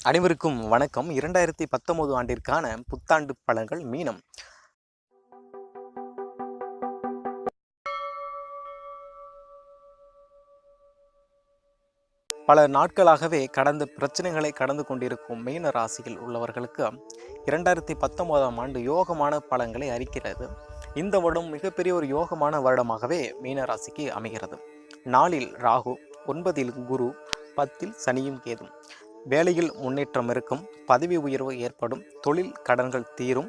அனைவருக்கும் வணக்கம். 2019 ஆண்டிற்கான புத்தாண்டு பலன்கள் மீனம். பல நாட்களாகவே கடந்த பிரச்சனைகளை கடந்து கொண்டிருக்கும் மீன ராசியில் உள்ளவர்களுக்கு 2019ஆம் ஆண்டு யோகமான பலன்களை அளிக்கிறது. இந்த வருடம் மிகப்பெரிய ஒரு யோகமான வருடமாகவே மீன ராசிக்கு அமைகிறது. நாளில் ராகு, 9இல் குரு, 10இல் சனியும் கேதும். வேலையில் முன்னேற்றம் இருக்கும், பதவி உயர்வு ஏற்படும், தொழில் கடன்கள் தீரும்.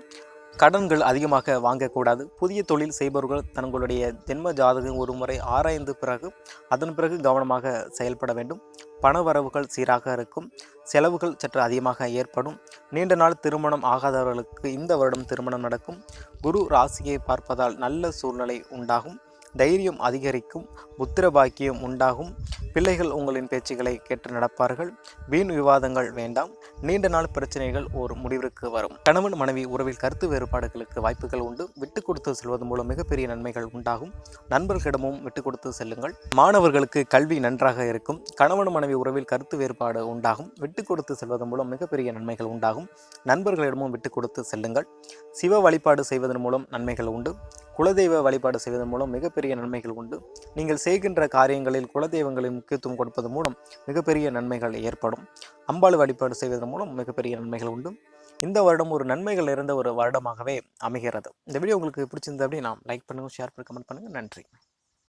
கடன்கள் அதிகமாக வாங்கக்கூடாது. புதிய தொழில் செய்பவர்கள் தங்களுடைய ஜென்ம ஜாதகம் ஒரு முறை ஆராய்ந்து அதன் பிறகு கவனமாக செயல்பட வேண்டும். பண வரவுகள் சீராக இருக்கும், செலவுகள் சற்று அதிகமாக ஏற்படும். நீண்ட நாள் திருமணம் ஆகாதவர்களுக்கு இந்த வருடம் திருமணம் நடக்கும். குரு ராசியை பார்ப்பதால் நல்ல சூழ்நிலை உண்டாகும். தைரியம் அதிகரிக்கும், புத்திர பாக்கியம் உண்டாகும். பிள்ளைகள் உங்களின் பேச்சுகளை கேட்டு நடப்பார்கள். வீண் விவாதங்கள் வேண்டாம். நீண்ட நாள் பிரச்சனைகள் ஒரு முடிவிற்கு வரும். கணவன் மனைவி உறவில் கருத்து வேறுபாடுகளுக்கு வாய்ப்புகள் உண்டு. விட்டு கொடுத்து செல்வதன் மூலம் மிகப்பெரிய நன்மைகள் உண்டாகும். நண்பர்களிடமும் விட்டு கொடுத்து செல்லுங்கள். மாணவர்களுக்கு கல்வி நன்றாக இருக்கும். கணவன் மனைவி உறவில் கருத்து வேறுபாடு உண்டாகும். விட்டு கொடுத்து செல்வதன் மூலம் மிகப்பெரிய நன்மைகள் உண்டாகும். நண்பர்களிடமும் விட்டு கொடுத்து செல்லுங்கள். சிவ வழிபாடு செய்வதன் மூலம் நன்மைகள் உண்டு. குலதெய்வ வழிபாடு செய்வதன் மூலம் மிகப்பெரிய நன்மைகள் உண்டு. நீங்கள் செய்கின்ற காரியங்களில் குலதெய்வங்களின் முக்கியத்துவம் கொடுப்பதன் மூலம் மிகப்பெரிய நன்மைகள் ஏற்படும். அம்பாள் வழிபாடு செய்வதன் மூலம் மிகப்பெரிய நன்மைகள் உண்டு. இந்த வருடம் ஒரு நன்மைகள் இருந்த ஒரு வருடமாகவே அமைகிறது. இந்த வீடியோ உங்களுக்கு பிடிச்சிருந்தது அப்படின்னா லைக் பண்ணுங்கள், ஷேர் பண்ணி கமெண்ட் பண்ணுங்கள். நன்றி.